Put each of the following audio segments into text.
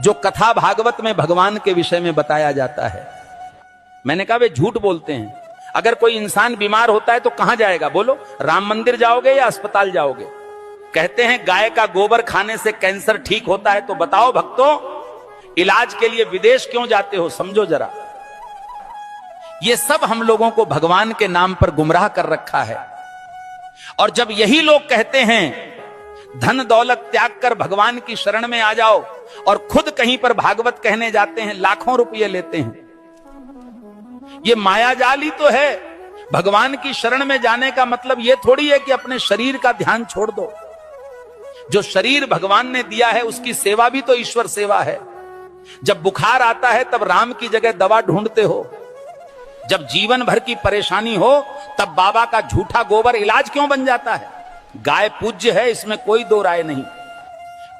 जो कथा भागवत में भगवान के विषय में बताया जाता है। मैंने कहा वे झूठ बोलते हैं। अगर कोई इंसान बीमार होता है तो कहां जाएगा बोलो? राम मंदिर जाओगे या अस्पताल जाओगे? कहते हैं गाय का गोबर खाने से कैंसर ठीक होता है, तो बताओ भक्तों, इलाज के लिए विदेश क्यों जाते हो? समझो जरा। ये सब हम लोगों को भगवान के नाम पर गुमराह कर रखा है। और जब यही लोग कहते हैं धन दौलत त्याग कर भगवान की शरण में आ जाओ, और खुद कहीं पर भागवत कहने जाते हैं, लाखों रुपये लेते हैं। ये मायाजाल ही तो है। भगवान की शरण में जाने का मतलब यह थोड़ी है कि अपने शरीर का ध्यान छोड़ दो। जो शरीर भगवान ने दिया है उसकी सेवा भी तो ईश्वर सेवा है। जब बुखार आता है तब राम की जगह दवा ढूंढते हो। जब जीवन भर की परेशानी हो तब बाबा का झूठा गोबर इलाज क्यों बन जाता है? गाय पूज्य है, इसमें कोई दो राय नहीं,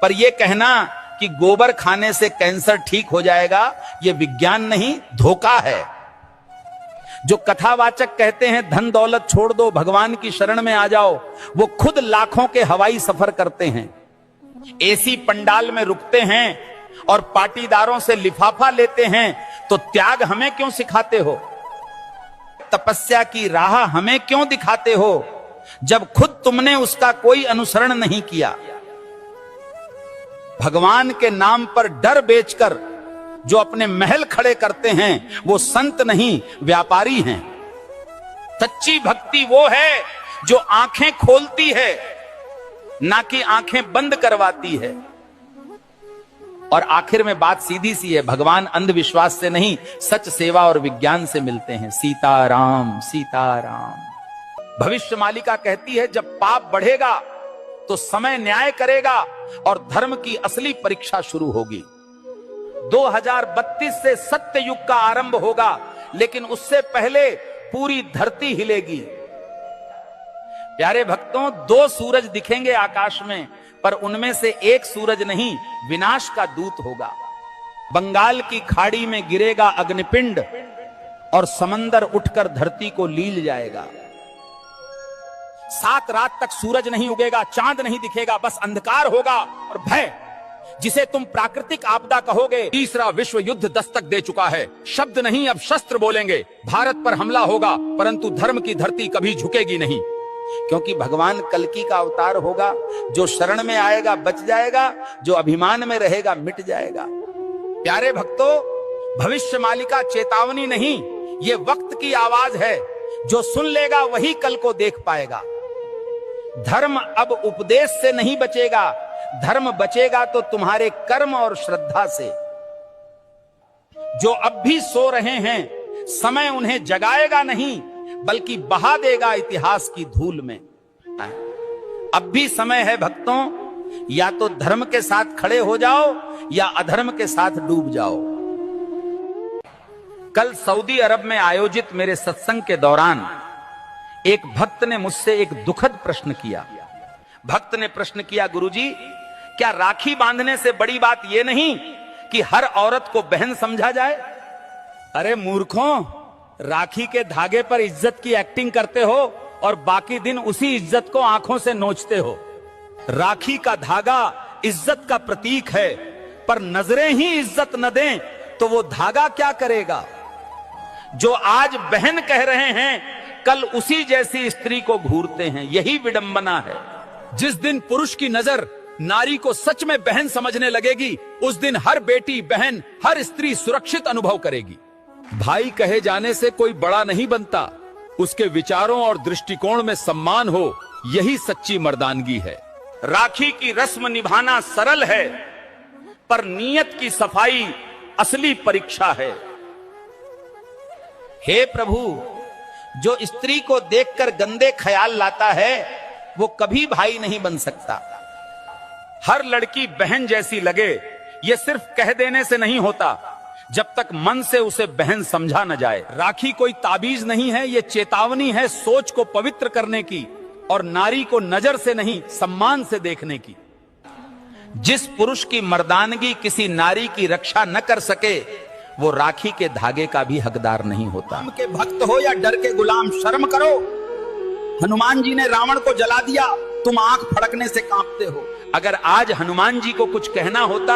पर यह कहना कि गोबर खाने से कैंसर ठीक हो जाएगा, यह विज्ञान नहीं, धोखा है। जो कथावाचक कहते हैं धन दौलत छोड़ दो, भगवान की शरण में आ जाओ, वो खुद लाखों के हवाई सफर करते हैं, एसी पंडाल में रुकते हैं और पाटीदारों से लिफाफा लेते हैं। तो त्याग हमें क्यों सिखाते हो? तपस्या की राह हमें क्यों दिखाते हो, जब खुद तुमने उसका कोई अनुसरण नहीं किया? भगवान के नाम पर डर बेचकर जो अपने महल खड़े करते हैं वो संत नहीं, व्यापारी हैं। सच्ची भक्ति वो है जो आंखें खोलती है, ना कि आंखें बंद करवाती है। और आखिर में बात सीधी सी है, भगवान अंधविश्वास से नहीं, सच सेवा और विज्ञान से मिलते हैं। सीताराम सीताराम। भविष्य मालिका कहती है जब पाप बढ़ेगा तो समय न्याय करेगा और धर्म की असली परीक्षा शुरू होगी। 2032 से सत्य युग का आरंभ होगा, लेकिन उससे पहले पूरी धरती हिलेगी। प्यारे भक्तों, 2 सूरज दिखेंगे आकाश में, पर उनमें से एक सूरज नहीं, विनाश का दूत होगा। बंगाल की खाड़ी में गिरेगा अग्निपिंड और समंदर उठकर धरती को लील जाएगा। 7 रात तक सूरज नहीं उगेगा, चांद नहीं दिखेगा, बस अंधकार होगा और भय, जिसे तुम प्राकृतिक आपदा कहोगे। तीसरा विश्व युद्ध दस्तक दे चुका है। शब्द नहीं अब शस्त्र बोलेंगे। भारत पर हमला होगा, परंतु धर्म की धरती कभी झुकेगी नहीं, क्योंकि भगवान कल्कि का अवतार होगा। जो शरण में आएगा बच जाएगा, जो अभिमान में रहेगा मिट जाएगा। प्यारे भक्तों, भविष्य मालिका चेतावनी नहीं, ये वक्त की आवाज है। जो सुन लेगा वही कल को देख पाएगा। धर्म अब उपदेश से नहीं बचेगा, धर्म बचेगा तो तुम्हारे कर्म और श्रद्धा से। जो अब भी सो रहे हैं, समय उन्हें जगाएगा नहीं, बल्कि बहा देगा इतिहास की धूल में। अब भी समय है भक्तों, या तो धर्म के साथ खड़े हो जाओ या अधर्म के साथ डूब जाओ। कल सऊदी अरब में आयोजित मेरे सत्संग के दौरान एक भक्त ने मुझसे एक दुखद प्रश्न किया। भक्त ने प्रश्न किया, गुरुजी, क्या राखी बांधने से बड़ी बात यह नहीं कि हर औरत को बहन समझा जाए? अरे मूर्खों, राखी के धागे पर इज्जत की एक्टिंग करते हो और बाकी दिन उसी इज्जत को आंखों से नोचते हो। राखी का धागा इज्जत का प्रतीक है, पर नजरें ही इज्जत न दें तो वो धागा क्या करेगा? जो आज बहन कह रहे हैं, कल उसी जैसी स्त्री को घूरते हैं। यही विडंबना है। जिस दिन पुरुष की नजर नारी को सच में बहन समझने लगेगी, उस दिन हर बेटी, बहन, हर स्त्री सुरक्षित अनुभव करेगी। भाई कहे जाने से कोई बड़ा नहीं बनता, उसके विचारों और दृष्टिकोण में सम्मान हो, यही सच्ची मर्दानगी है। राखी की रस्म निभाना सरल है, पर नीयत की सफाई असली परीक्षा है। हे प्रभु, जो स्त्री को देखकर गंदे ख्याल लाता है वो कभी भाई नहीं बन सकता। हर लड़की बहन जैसी लगे, ये सिर्फ कह देने से नहीं होता, जब तक मन से उसे बहन समझा न जाए। राखी कोई ताबीज नहीं है, ये चेतावनी है सोच को पवित्र करने की और नारी को नजर से नहीं सम्मान से देखने की। जिस पुरुष की मर्दानगी किसी नारी की रक्षा न कर सके, वो राखी के धागे का भी हकदार नहीं होता। राम के भक्त हो या डर के गुलाम, शर्म करो। हनुमान जी ने रावण को जला दिया, तुम आंख फड़कने से कांपते हो। अगर आज हनुमान जी को कुछ कहना होता